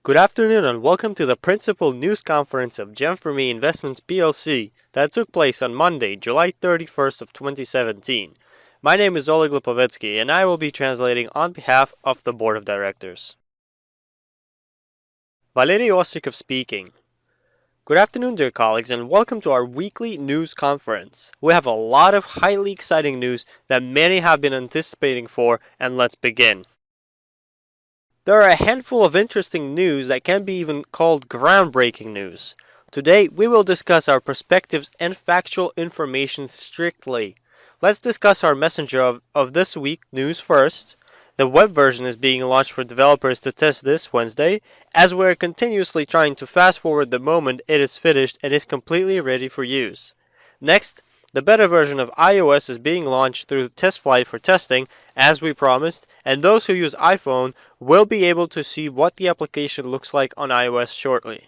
Good afternoon and welcome to the principal news conference of GEM4ME Investments plc that took place on Monday, July 31st of 2017. My name is Oleg Lipovetsky and I will be translating on behalf of the board of directors. Valery Ostrikov speaking. Good afternoon, dear colleagues, and welcome to our weekly news conference. We have a lot of highly exciting news that many have been anticipating for, and let's begin. There are a handful of interesting news that can be even called groundbreaking news. Today, we will discuss our perspectives and factual information strictly. Let's discuss our messenger of this week news first. The web version is being launched for developers to test this Wednesday, as we're continuously trying to fast forward the moment it is finished and is completely ready for use. Next, the beta version of iOS is being launched through test flight for testing, as we promised, and those who use iPhone will be able to see what the application looks like on iOS shortly.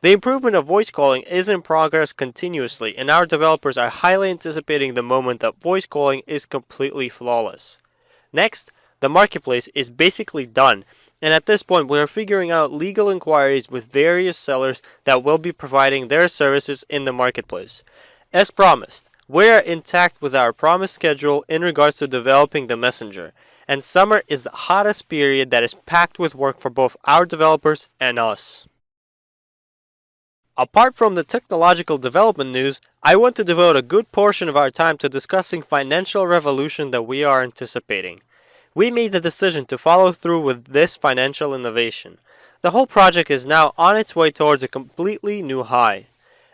The improvement of voice calling is in progress continuously, and our developers are highly anticipating the moment that voice calling is completely flawless. Next, the marketplace is basically done, and at this point we are figuring out legal inquiries with various sellers that will be providing their services in the marketplace. As promised, we are intact with our promised schedule in regards to developing the messenger, and summer is the hottest period that is packed with work for both our developers and us. Apart from the technological development news, I want to devote a good portion of our time to discussing financial revolution that we are anticipating. We made the decision to follow through with this financial innovation. The whole project is now on its way towards a completely new high.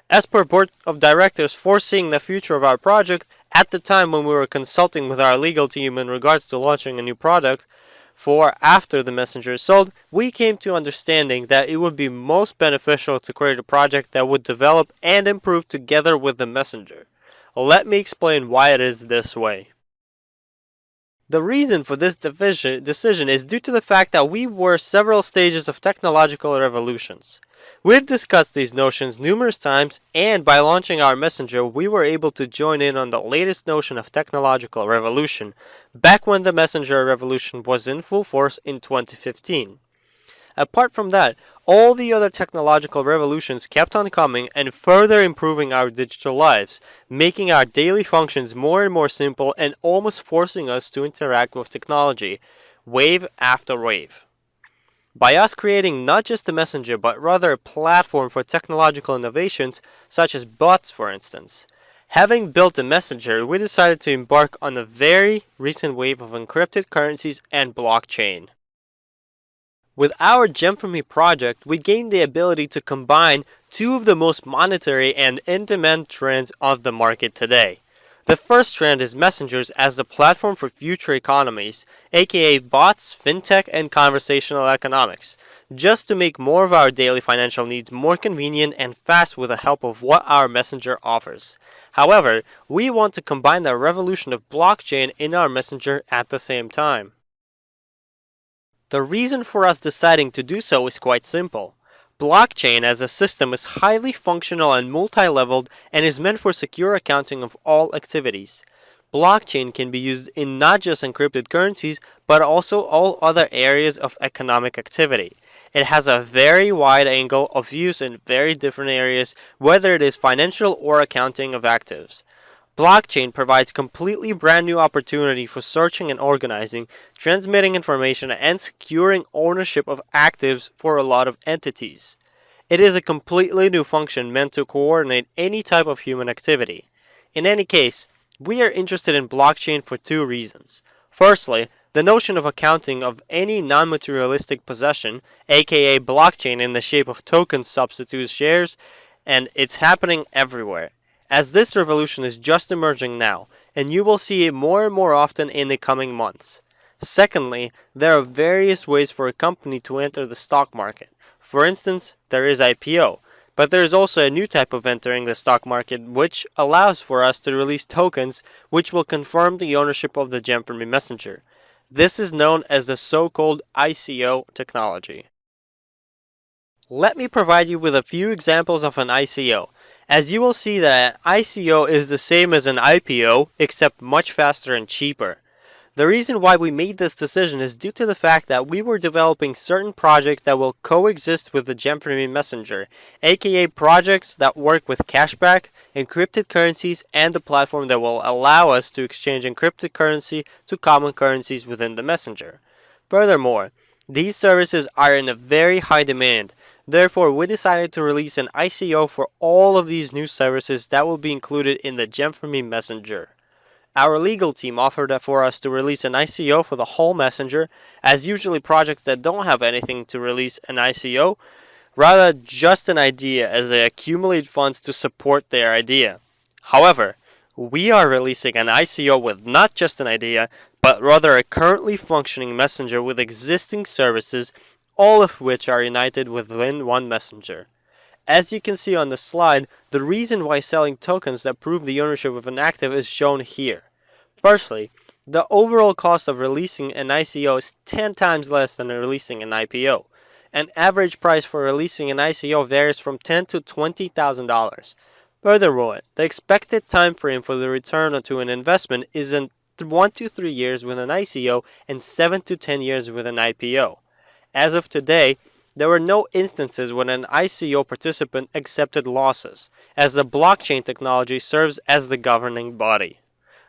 As per board of directors foreseeing the future of our project, at the time when we were consulting with our legal team in regards to launching a new product for after the messenger is sold, we came to understanding that it would be most beneficial to create a project that would develop and improve together with the messenger. Let me explain why it is this way. The reason for this decision is due to the fact that we were several stages of technological revolutions. We've discussed these notions numerous times, and by launching our messenger, we were able to join in on the latest notion of technological revolution, back when the messenger revolution was in full force in 2015. Apart from that, all the other technological revolutions kept on coming and further improving our digital lives, making our daily functions more and more simple and almost forcing us to interact with technology, wave after wave. By us creating not just a messenger but rather a platform for technological innovations such as bots, for instance. Having built a messenger, we decided to embark on a very recent wave of encrypted currencies and blockchain. With our GEM4ME project, we gained the ability to combine two of the most monetary and in-demand trends of the market today. The first trend is messengers as the platform for future economies, aka bots, fintech, and conversational economics, just to make more of our daily financial needs more convenient and fast with the help of what our messenger offers. However, we want to combine the revolution of blockchain in our messenger at the same time. The reason for us deciding to do so is quite simple. Blockchain as a system is highly functional and multi-leveled and is meant for secure accounting of all activities. Blockchain can be used in not just encrypted currencies, but also all other areas of economic activity. It has a very wide angle of use in very different areas, whether it is financial or accounting of actives. Blockchain provides completely brand new opportunity for searching and organizing, transmitting information, and securing ownership of actives for a lot of entities. It is a completely new function meant to coordinate any type of human activity. In any case, we are interested in blockchain for two reasons. Firstly, the notion of accounting of any non-materialistic possession, aka blockchain in the shape of tokens substitutes shares, and it's happening everywhere. As this revolution is just emerging now, and you will see it more and more often in the coming months. Secondly, there are various ways for a company to enter the stock market. For instance, there is IPO, but there is also a new type of entering the stock market which allows for us to release tokens which will confirm the ownership of the GEM4ME messenger. This is known as the so-called ICO technology. Let me provide you with a few examples of an ICO. As you will see that ICO is the same as an IPO, except much faster and cheaper. The reason why we made this decision is due to the fact that we were developing certain projects that will coexist with the GEM4ME messenger, aka projects that work with cashback, encrypted currencies, and the platform that will allow us to exchange encrypted currency to common currencies within the messenger. Furthermore, these services are in a very high demand. Therefore, we decided to release an ICO for all of these new services that will be included in the GEM4ME messenger. Our legal team offered for us to release an ICO for the whole messenger, as usually projects that don't have anything to release an ICO, rather just an idea as they accumulate funds to support their idea. However, we are releasing an ICO with not just an idea, but rather a currently functioning messenger with existing services, all of which are united within one messenger. As you can see on the slide, the reason why selling tokens that prove the ownership of an active is shown here. Firstly, the overall cost of releasing an ICO is 10 times less than releasing an IPO. An average price for releasing an ICO varies from $10,000 to $20,000. Furthermore, the expected time frame for the return to an investment is in 1 to 3 years with an ICO and 7 to 10 years with an IPO. As of today, there were no instances when an ICO participant accepted losses, as the blockchain technology serves as the governing body.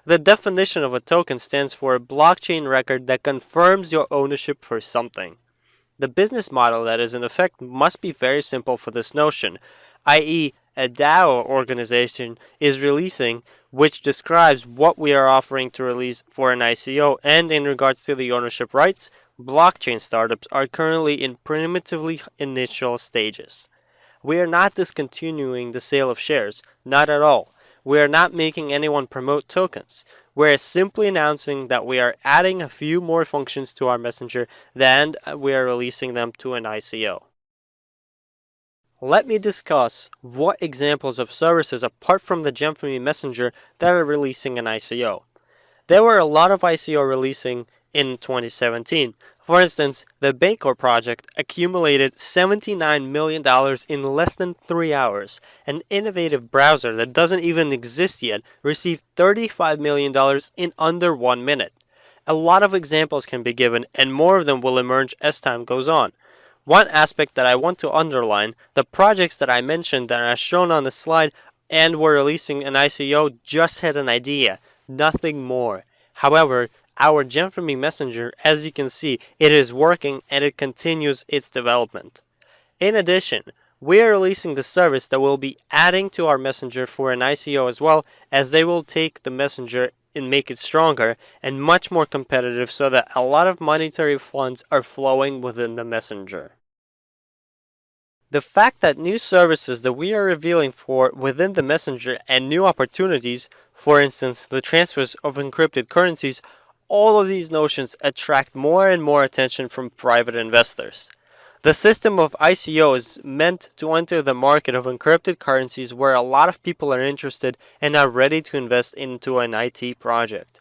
The definition of a token stands for a blockchain record that confirms your ownership for something. The business model that is in effect must be very simple for this notion, i.e., a DAO organization is releasing, which describes what we are offering to release for an ICO, and in regards to the ownership rights, blockchain startups are currently in primitively initial stages. We are not discontinuing the sale of shares, not at all. We are not making anyone promote tokens. We are simply announcing that we are adding a few more functions to our messenger than we are releasing them to an ICO. Let me discuss what examples of services apart from the GEM4ME messenger that are releasing an ICO. There were a lot of ICO releasing in 2017. For instance, the Bancor project accumulated $79 million in less than 3 hours. An innovative browser that doesn't even exist yet received $35 million in under 1 minute. A lot of examples can be given, and more of them will emerge as time goes on. One aspect that I want to underline, the projects that I mentioned that are shown on the slide and were releasing an ICO just had an idea, nothing more. However, our GEM4ME messenger, as you can see, it is working and it continues its development. In addition, we are releasing the service that will be adding to our messenger for an ICO as well, as they will take the messenger and make it stronger and much more competitive so that a lot of monetary funds are flowing within the messenger. The fact that new services that we are revealing for within the messenger and new opportunities, for instance the transfers of encrypted currencies, all of these notions attract more and more attention from private investors. The system of ICO is meant to enter the market of encrypted currencies where a lot of people are interested and are ready to invest into an IT project.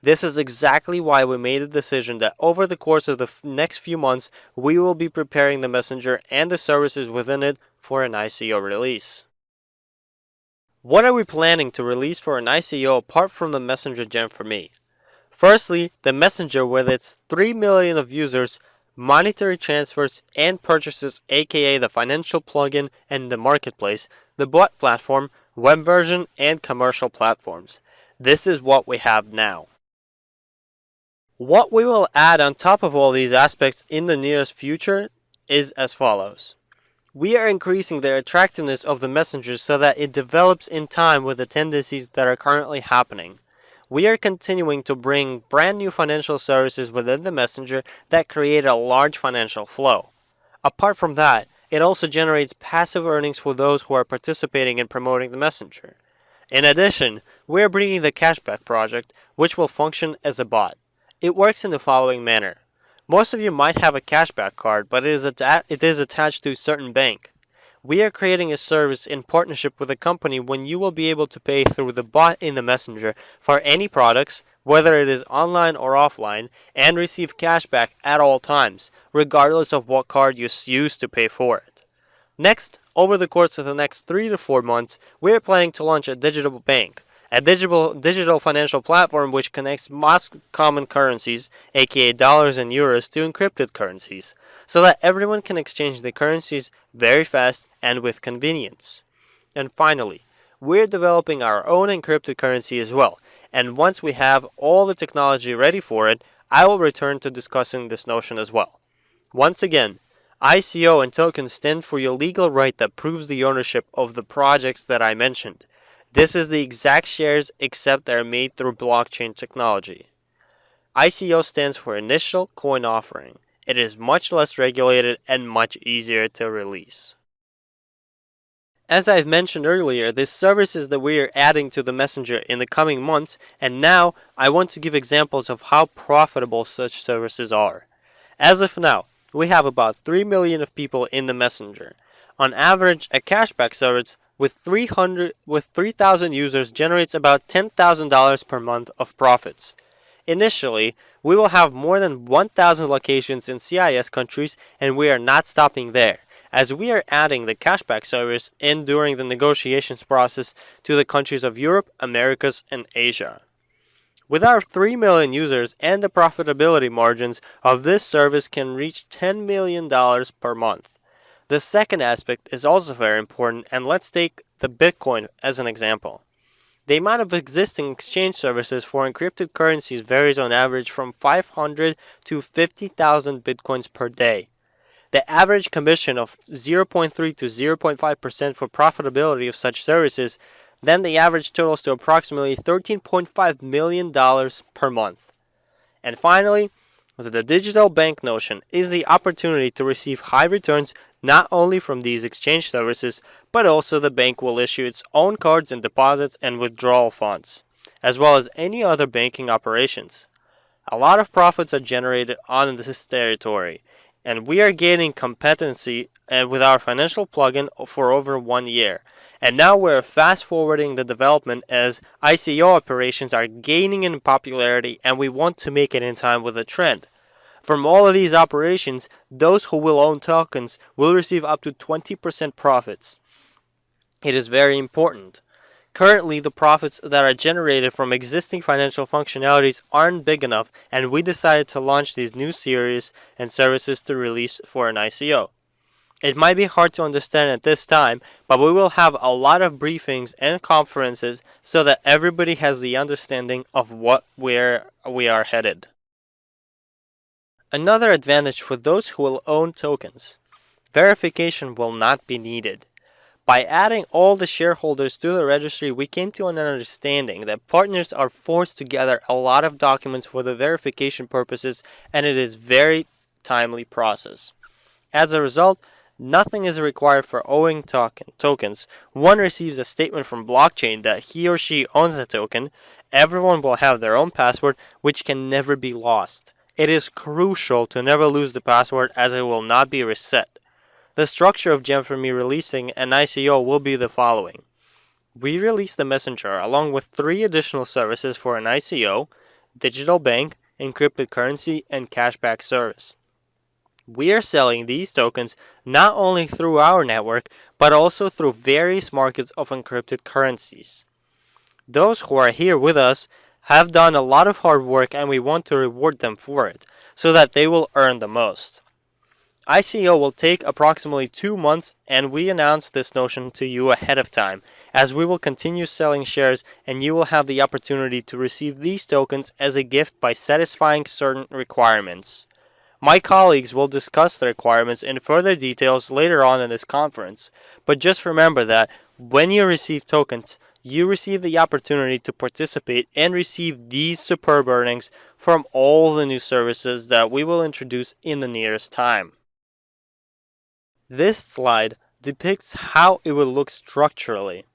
This is exactly why we made the decision that over the course of the next few months, we will be preparing the messenger and the services within it for an ICO release. What are we planning to release for an ICO apart from the messenger GEM4ME? Firstly, the messenger with its 3 million of users, monetary transfers and purchases, aka the financial plugin and the marketplace, the bot platform, web version, and commercial platforms. This is what we have now. What we will add on top of all these aspects in the nearest future is as follows. We are increasing the attractiveness of the messenger so that it develops in time with the tendencies that are currently happening. We are continuing to bring brand new financial services within the messenger that create a large financial flow. Apart from that, it also generates passive earnings for those who are participating in promoting the messenger. In addition, we are bringing the cashback project, which will function as a bot. It works in the following manner. Most of you might have a cashback card, but it is attached to a certain bank. We are creating a service in partnership with a company when you will be able to pay through the bot in the messenger for any products, whether it is online or offline, and receive cashback at all times, regardless of what card you use to pay for it. Next, over the course of the next 3 to 4 months, we are planning to launch a digital bank. a digital financial platform which connects most common currencies, aka dollars and euros, to encrypted currencies, so that everyone can exchange the currencies very fast and with convenience. And finally, we're developing our own encrypted currency as well, and once we have all the technology ready for it, I will return to discussing this notion as well. Once again, ICO and tokens stand for your legal right that proves the ownership of the projects that I mentioned. This is the exact shares except they are made through blockchain technology. ICO stands for Initial Coin Offering. It is much less regulated and much easier to release. As I've mentioned earlier, this services that we are adding to the Messenger in the coming months, and now I want to give examples of how profitable such services are. As of now, we have about 3 million of people in the Messenger. On average, a cashback service with 3,000 users generates about $10,000 per month of profits. Initially, we will have more than 1,000 locations in CIS countries, and we are not stopping there, as we are adding the cashback service in during the negotiations process to the countries of Europe, Americas, and Asia. With our 3 million users and the profitability margins of this service can reach $10 million per month. The second aspect is also very important, and let's take the Bitcoin as an example. The amount of existing exchange services for encrypted currencies varies on average from 500 to 50,000 Bitcoins per day. The average commission of 0.3 to 0.5% for profitability of such services, then the average totals to approximately $13.5 million per month. And finally, the digital bank notion is the opportunity to receive high returns not only from these exchange services, but also the bank will issue its own cards and deposits and withdrawal funds, as well as any other banking operations. A lot of profits are generated on this territory, and we are gaining competency with our financial plugin for over 1 year. And now we're fast forwarding the development as ICO operations are gaining in popularity, and we want to make it in time with the trend. From all of these operations, those who will own tokens will receive up to 20% profits. It is very important. Currently, the profits that are generated from existing financial functionalities aren't big enough, and we decided to launch these new series and services to release for an ICO. It might be hard to understand at this time, but we will have a lot of briefings and conferences so that everybody has the understanding of where we are headed. Another advantage for those who will own tokens: verification will not be needed. By adding all the shareholders to the registry, we came to an understanding that partners are forced to gather a lot of documents for the verification purposes, and it is very timely process. As a result, nothing is required for owning tokens. One receives a statement from blockchain that he or she owns the token. Everyone will have their own password, which can never be lost. It is crucial to never lose the password, as it will not be reset. The structure of GEM4ME releasing an ICO will be the following. We release the Messenger along with 3 additional services for an ICO: digital bank, encrypted currency, and cashback service. We are selling these tokens not only through our network, but also through various markets of encrypted currencies. Those who are here with us have done a lot of hard work, and we want to reward them for it, so that they will earn the most. ICO will take approximately 2 months, and we announce this notion to you ahead of time, as we will continue selling shares, and you will have the opportunity to receive these tokens as a gift by satisfying certain requirements. My colleagues will discuss the requirements in further details later on in this conference, but just remember that when you receive tokens, you receive the opportunity to participate and receive these superb earnings from all the new services that we will introduce in the nearest time. This slide depicts how it will look structurally.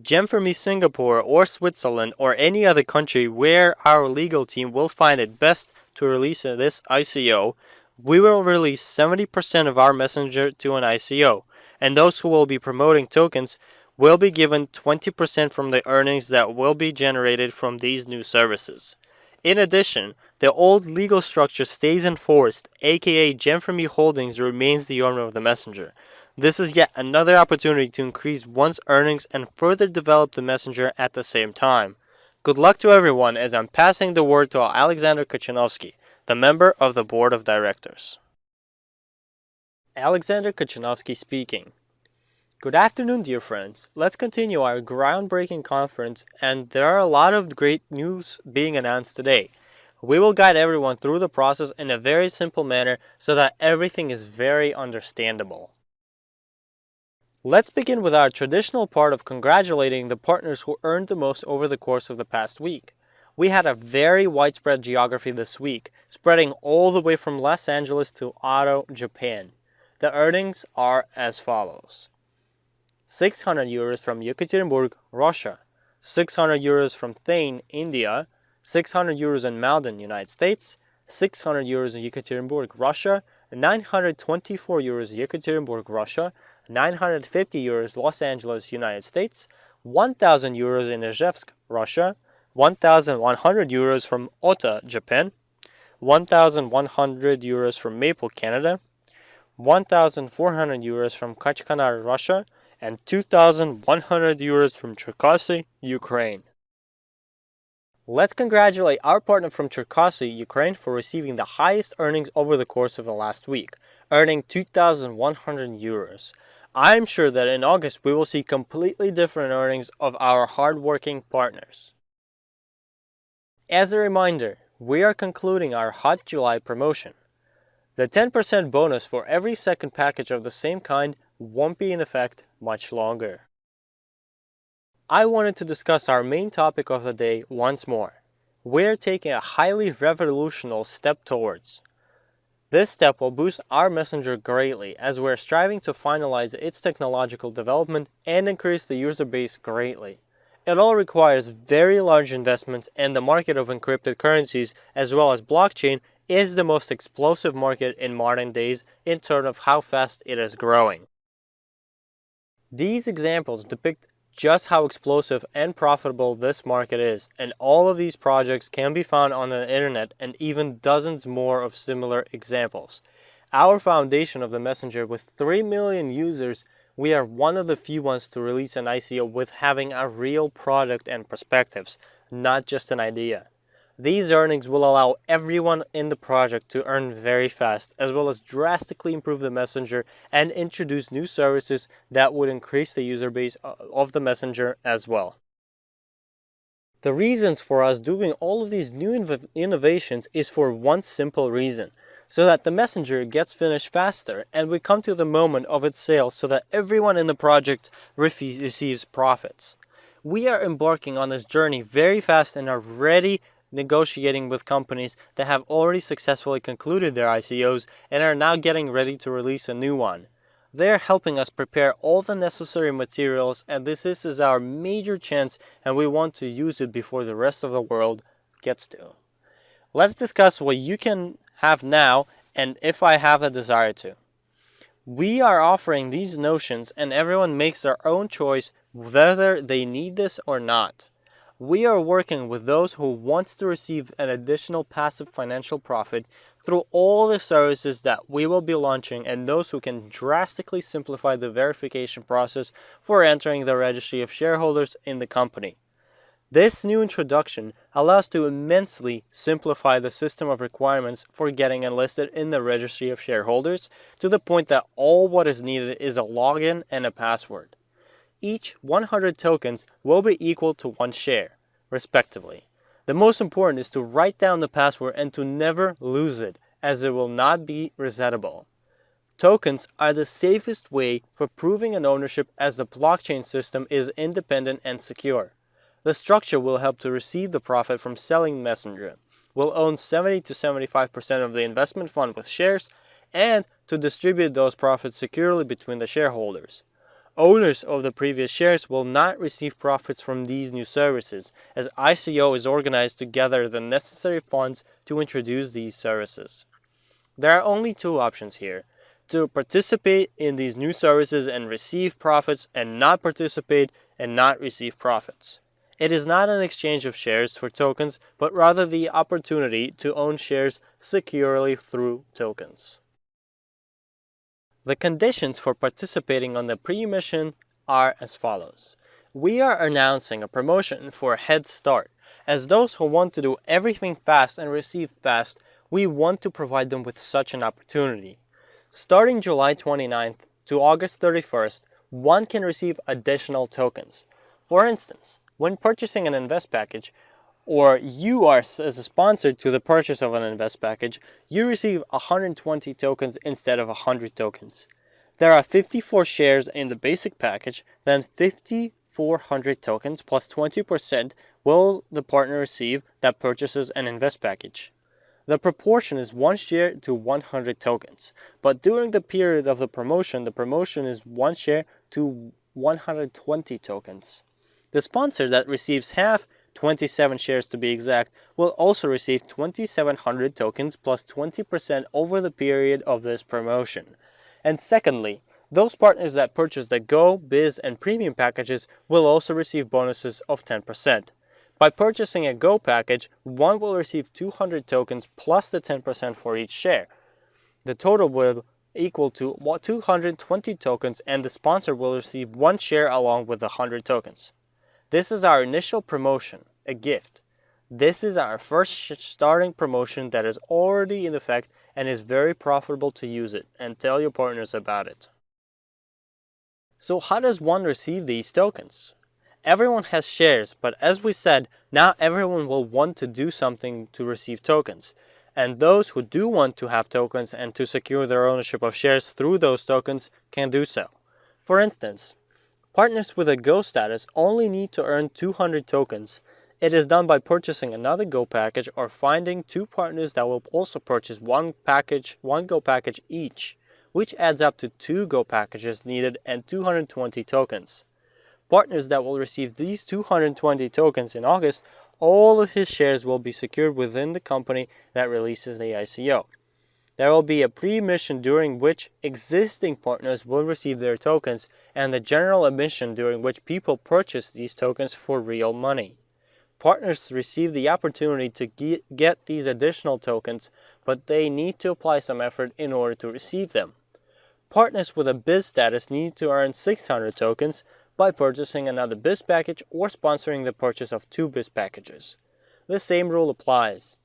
GEM4ME Singapore or Switzerland or any other country where our legal team will find it best to release this ICO, we will release 70% of our messenger to an ICO, and those who will be promoting tokens will be given 20% from the earnings that will be generated from these new services. In addition, the old legal structure stays enforced, aka GEM4ME Holdings remains the owner of the messenger. This is yet another opportunity to increase one's earnings and further develop the messenger at the same time. Good luck to everyone as I'm passing the word to Alexander Kachanovsky, the member of the board of directors. Alexander Kachanovsky speaking. Good afternoon, dear friends. Let's continue our groundbreaking conference, and there are a lot of great news being announced today. We will guide everyone through the process in a very simple manner so that everything is very understandable. Let's begin with our traditional part of congratulating the partners who earned the most over the course of the past week. We had a very widespread geography this week, spreading all the way from Los Angeles to Oto, Japan. The earnings are as follows. 600 euros from Yekaterinburg, Russia, 600 euros from Thane, India, 600 euros in Malden, United States, 600 euros in Yekaterinburg, Russia, 924 euros Yekaterinburg, Russia, 950 euros Los Angeles, United States, 1,000 euros in Izhevsk, Russia, 1,100 euros from Ota, Japan, 1,100 euros from Maple, Canada, 1,400 euros from Kachkanar, Russia, and 2,100 euros from Cherkasy, Ukraine. Let's congratulate our partner from Cherkasy, Ukraine for receiving the highest earnings over the course of the last week, earning 2,100 euros. I'm sure that in August we will see completely different earnings of our hardworking partners. As a reminder, we are concluding our Hot July promotion. The 10% bonus for every second package of the same kind won't be in effect much longer. I wanted to discuss our main topic of the day once more. We're taking a highly revolutionary step towards. This step will boost our messenger greatly as we're striving to finalize its technological development and increase the user base greatly. It all requires very large investments, and the market of encrypted currencies as well as blockchain is the most explosive market in modern days in terms of how fast it is growing. These examples depict just how explosive and profitable this market is, and all of these projects can be found on the internet and even dozens more of similar examples. Our foundation of the messenger with 3 million users, we are one of the few ones to release an ICO with having a real product and perspectives, not just an idea. These earnings will allow everyone in the project to earn very fast, as well as drastically improve the messenger and introduce new services that would increase the user base of the messenger as well. The reasons for us doing all of these new innovations is for one simple reason, so that the messenger gets finished faster and we come to the moment of its sale so that everyone in the project receives profits. We are embarking on this journey very fast and are ready negotiating with companies that have already successfully concluded their ICOs and are now getting ready to release a new one. They are helping us prepare all the necessary materials, and this is our major chance, and we want to use it before the rest of the world gets to. Let's discuss what you can have now and if I have the desire to. We are offering these notions and everyone makes their own choice whether they need this or not. We are working with those who want to receive an additional passive financial profit through all the services that we will be launching, and those who can drastically simplify the verification process for entering the registry of shareholders in the company. This new introduction allows to immensely simplify the system of requirements for getting enlisted in the registry of shareholders to the point that all what is needed is a login and a password. Each 100 tokens will be equal to 1 share, respectively. The most important is to write down the password and to never lose it, as it will not be resettable. Tokens are the safest way for proving an ownership, as the blockchain system is independent and secure. The structure will help to receive the profit from selling Messenger, will own 70 to 75% of the investment fund with shares, and to distribute those profits securely between the shareholders. Owners of the previous shares will not receive profits from these new services, as ICO is organized to gather the necessary funds to introduce these services. There are only two options here: to participate in these new services and receive profits, and not participate and not receive profits. It is not an exchange of shares for tokens, but rather the opportunity to own shares securely through tokens. The conditions for participating on the pre-emission are as follows. We are announcing a promotion for a head start. As those who want to do everything fast and receive fast, we want to provide them with such an opportunity. Starting July 29th to August 31st, one can receive additional tokens. For instance, when purchasing an invest package, or you are as a sponsor to the purchase of an invest package, you receive 120 tokens instead of 100 tokens. There are 54 shares in the basic package, then 5,400 tokens plus 20% will the partner receive that purchases an invest package. The proportion is 1 share to 100 tokens, but during the period of the promotion is 1 share to 120 tokens. The sponsor that receives half, 27 shares to be exact, will also receive 2,700 tokens plus 20% over the period of this promotion. And secondly, those partners that purchase the Go, Biz, and Premium packages will also receive bonuses of 10%. By purchasing a Go package, one will receive 200 tokens plus the 10% for each share. The total will equal to 220 tokens, and the sponsor will receive 1 share along with the 100 tokens. This is our initial promotion, a gift. This is our first starting promotion that is already in effect and is very profitable to use it, and tell your partners about it. So how does one receive these tokens? Everyone has shares, but as we said, not everyone will want to do something to receive tokens. And those who do want to have tokens and to secure their ownership of shares through those tokens can do so. For instance, partners with a Go status only need to earn 200 tokens. It is done by purchasing another Go package or finding 2 partners that will also purchase one Go package each, which adds up to 2 Go packages needed and 220 tokens. Partners that will receive these 220 tokens in August, all of his shares will be secured within the company that releases the ICO. There will be a pre-emission during which existing partners will receive their tokens, and the general emission during which people purchase these tokens for real money. Partners receive the opportunity to get these additional tokens, but they need to apply some effort in order to receive them. Partners with a Biz status need to earn 600 tokens by purchasing another Biz package or sponsoring the purchase of 2 Biz packages. The same rule applies.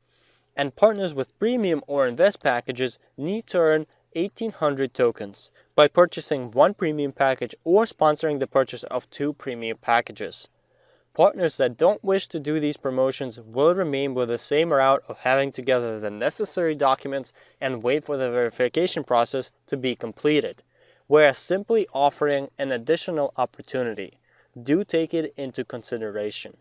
And partners with Premium or Invest packages need to earn 1,800 tokens by purchasing 1 Premium package or sponsoring the purchase of 2 Premium packages. Partners that don't wish to do these promotions will remain with the same route of having to gather the necessary documents and wait for the verification process to be completed, whereas simply offering an additional opportunity. Do take it into consideration.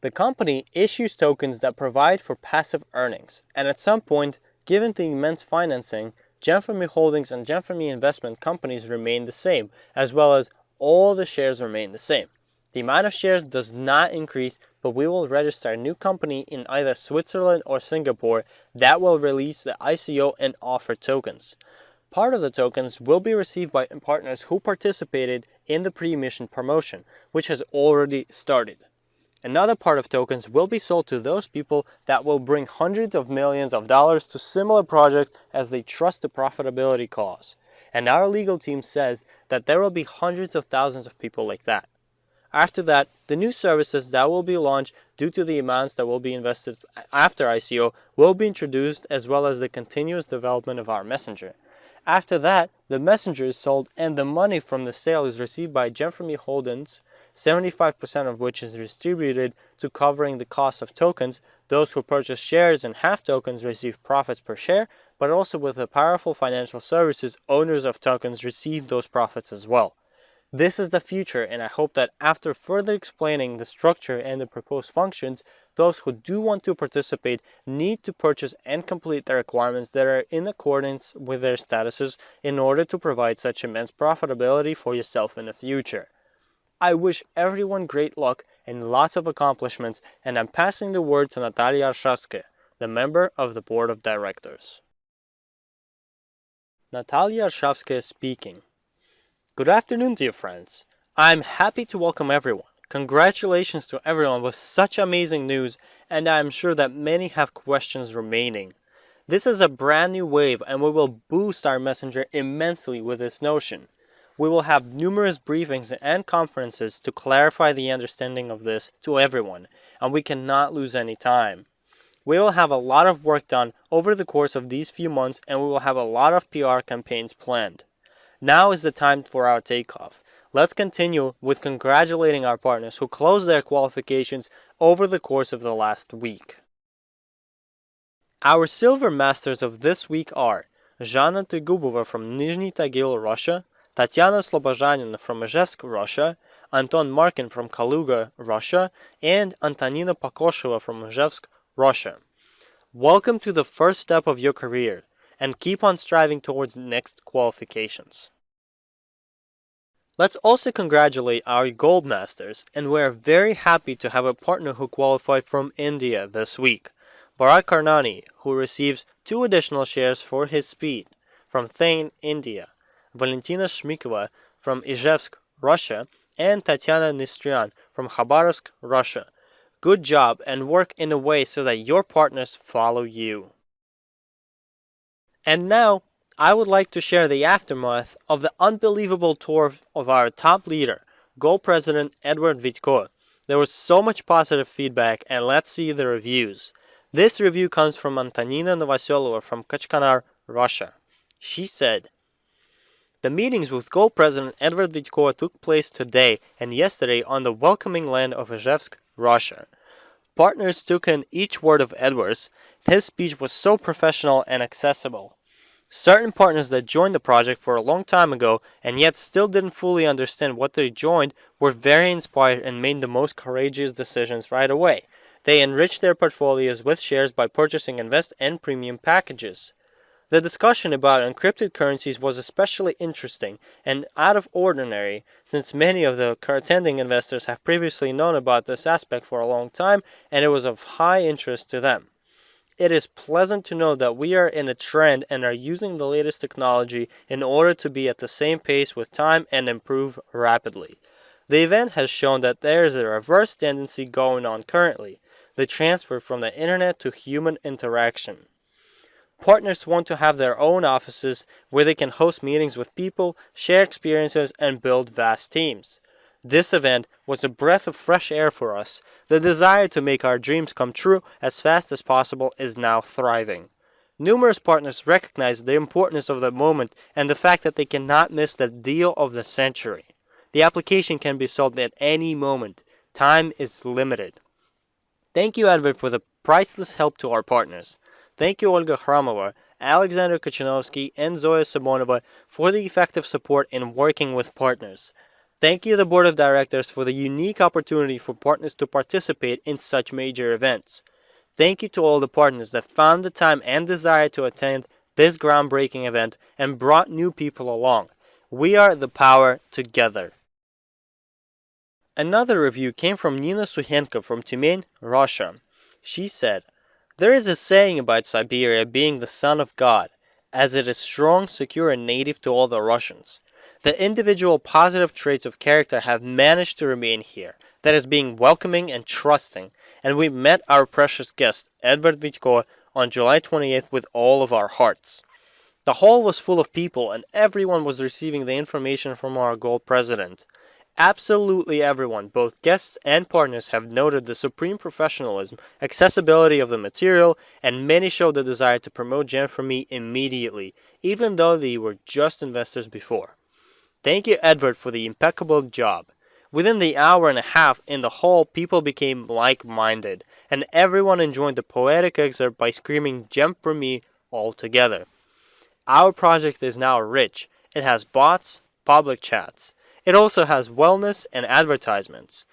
The company issues tokens that provide for passive earnings, and at some point, given the immense financing, GEM4ME Holdings and GEM4ME investment companies remain the same, as well as all the shares remain the same. The amount of shares does not increase, but we will register a new company in either Switzerland or Singapore that will release the ICO and offer tokens. Part of the tokens will be received by partners who participated in the pre-emission promotion, which has already started. Another part of tokens will be sold to those people that will bring hundreds of millions of dollars to similar projects as they trust the profitability cause. And our legal team says that there will be hundreds of thousands of people like that. After that, the new services that will be launched due to the amounts that will be invested after ICO will be introduced, as well as the continuous development of our messenger. After that, the messenger is sold and the money from the sale is received by GEM4ME Holdings, 75% of which is distributed to covering the cost of tokens. Those who purchase shares and have tokens receive profits per share, but also with the powerful financial services, owners of tokens receive those profits as well. This is the future, and I hope that after further explaining the structure and the proposed functions, those who do want to participate need to purchase and complete the requirements that are in accordance with their statuses in order to provide such immense profitability for yourself in the future. I wish everyone great luck and lots of accomplishments, and I'm passing the word to Natalia Arshavsky, the member of the board of directors. Natalia Arshavsky speaking. Good afternoon to you, friends. I'm happy to welcome everyone. Congratulations to everyone with such amazing news, and I'm sure that many have questions remaining. This is a brand new wave and we will boost our messenger immensely with this notion. We will have numerous briefings and conferences to clarify the understanding of this to everyone, and we cannot lose any time. We will have a lot of work done over the course of these few months and we will have a lot of PR campaigns planned. Now is the time for our takeoff. Let's continue with congratulating our partners who closed their qualifications over the course of the last week. Our silver masters of this week are Zhana Tygubova from Nizhny Tagil, Russia, Tatiana Slobozhanin from Ijevsk, Russia, Anton Markin from Kaluga, Russia, and Antonina Pakosheva from Ijevsk, Russia. Welcome to the first step of your career, and keep on striving towards next qualifications. Let's also congratulate our gold masters, and we are very happy to have a partner who qualified from India this week. Bharat Karnani, who receives 2 additional shares for his speed, from Thane, India, Valentina Shmikova from Ijevsk, Russia, and Tatiana Nistryan from Khabarovsk, Russia. Good job and work in a way so that your partners follow you. And now, I would like to share the aftermath of the unbelievable tour of our top leader, Gold President Edward Vitko. There was so much positive feedback, and let's see the reviews. This review comes from Antonina Novoselova from Kachkanar, Russia. She said, "The meetings with Gold President Edward Vitko took place today and yesterday on the welcoming land of Ijevsk, Russia. Partners took in each word of Edward's. His speech was so professional and accessible. Certain partners that joined the project for a long time ago and yet still didn't fully understand what they joined were very inspired and made the most courageous decisions right away. They enriched their portfolios with shares by purchasing invest and premium packages. The discussion about encrypted currencies was especially interesting and out of ordinary, since many of the attending investors have previously known about this aspect for a long time and it was of high interest to them. It is pleasant to know that we are in a trend and are using the latest technology in order to be at the same pace with time and improve rapidly. The event has shown that there is a reverse tendency going on currently, the transfer from the internet to human interaction. Partners want to have their own offices where they can host meetings with people, share experiences, and build vast teams. This event was a breath of fresh air for us. The desire to make our dreams come true as fast as possible is now thriving. Numerous partners recognize the importance of the moment and the fact that they cannot miss the deal of the century. The application can be sold at any moment. Time is limited. Thank you, Edward, for the priceless help to our partners. Thank you, Olga Khramova, Alexander Kachanovsky, and Zoya Simonova for the effective support in working with partners. Thank you, the Board of Directors, for the unique opportunity for partners to participate in such major events. Thank you to all the partners that found the time and desire to attend this groundbreaking event and brought new people along. We are the power together." Another review came from Nina Suhenko from Tyumen, Russia. She said, "There is a saying about Siberia being the son of God, as it is strong, secure, and native to all the Russians. The individual positive traits of character have managed to remain here, that is being welcoming and trusting, and we met our precious guest, Edward Vitko, on July 28th with all of our hearts. The hall was full of people, and everyone was receiving the information from our gold president. Absolutely everyone, both guests and partners, have noted the supreme professionalism, accessibility of the material, and many showed the desire to promote GEM4ME immediately, even though they were just investors before. Thank you, Edward, for the impeccable job. Within the hour and a half in the hall, people became like-minded, and everyone enjoyed the poetic excerpt by screaming GEM4ME all together. Our project is now rich. It has bots, public chats. It also has wellness and advertisements,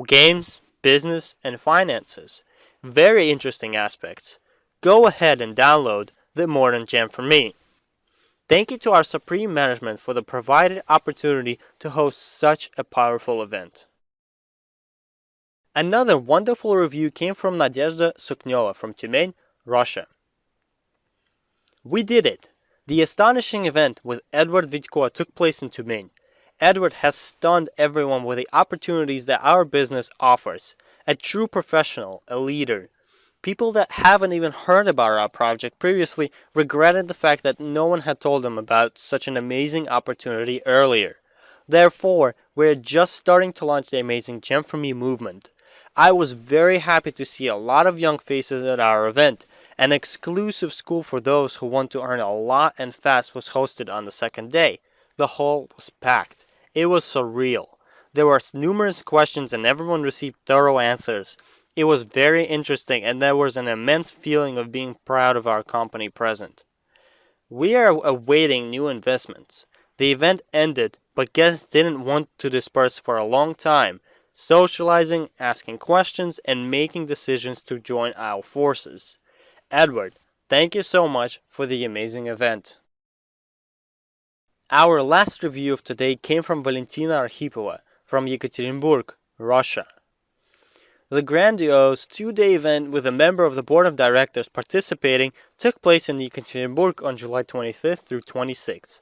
games, business, and finances. Very interesting aspects. Go ahead and download the Modern GEM4ME. Thank you to our Supreme Management for the provided opportunity to host such a powerful event." Another wonderful review came from Nadezhda Sukneva from Tyumen, Russia. "We did it! The astonishing event with Edward Vitko took place in Tyumen. Edward has stunned everyone with the opportunities that our business offers. A true professional, a leader. People that haven't even heard about our project previously regretted the fact that no one had told them about such an amazing opportunity earlier. Therefore, we're just starting to launch the amazing GEM4ME movement. I was very happy to see a lot of young faces at our event. An exclusive school for those who want to earn a lot and fast was hosted on the second day. The hall was packed. It was surreal. There were numerous questions and everyone received thorough answers. It was very interesting and there was an immense feeling of being proud of our company present. We are awaiting new investments. The event ended, but guests didn't want to disperse for a long time, socializing, asking questions, and making decisions to join our forces. Edward, thank you so much for the amazing event. Our last review of today came from Valentina Arhipova from Yekaterinburg, Russia. The grandiose two-day event with a member of the board of directors participating took place in Yekaterinburg on July 25th through 26th.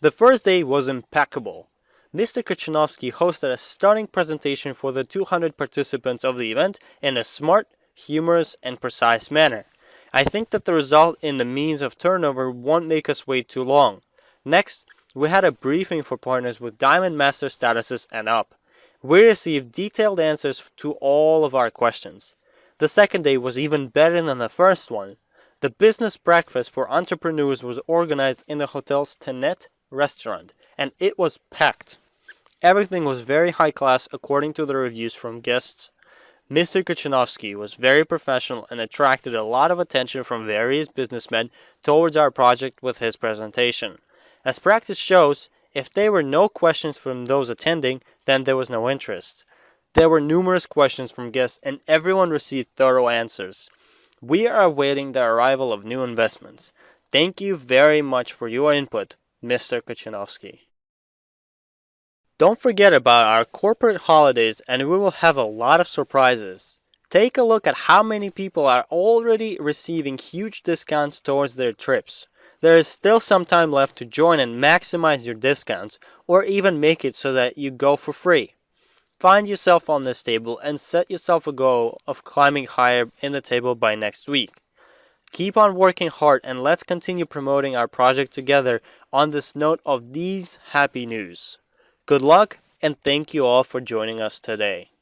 The first day was impeccable. Mr. Kachinovsky hosted a stunning presentation for the 200 participants of the event in a smart, humorous, and precise manner. I think that the result in the means of turnover won't make us wait too long. Next, we had a briefing for partners with Diamond Master statuses and up. We received detailed answers to all of our questions. The second day was even better than the first one. The business breakfast for entrepreneurs was organized in the hotel's Tenet restaurant, and it was packed. Everything was very high class according to the reviews from guests. Mr. Kachinovsky was very professional and attracted a lot of attention from various businessmen towards our project with his presentation. As practice shows, if there were no questions from those attending, then there was no interest. There were numerous questions from guests and everyone received thorough answers. We are awaiting the arrival of new investments. Thank you very much for your input, Mr. Kachinovsky. Don't forget about our corporate holidays and we will have a lot of surprises. Take a look at how many people are already receiving huge discounts towards their trips. There is still some time left to join and maximize your discounts, or even make it so that you go for free. Find yourself on this table and set yourself a goal of climbing higher in the table by next week. Keep on working hard and let's continue promoting our project together on this note of these happy news. Good luck and thank you all for joining us today.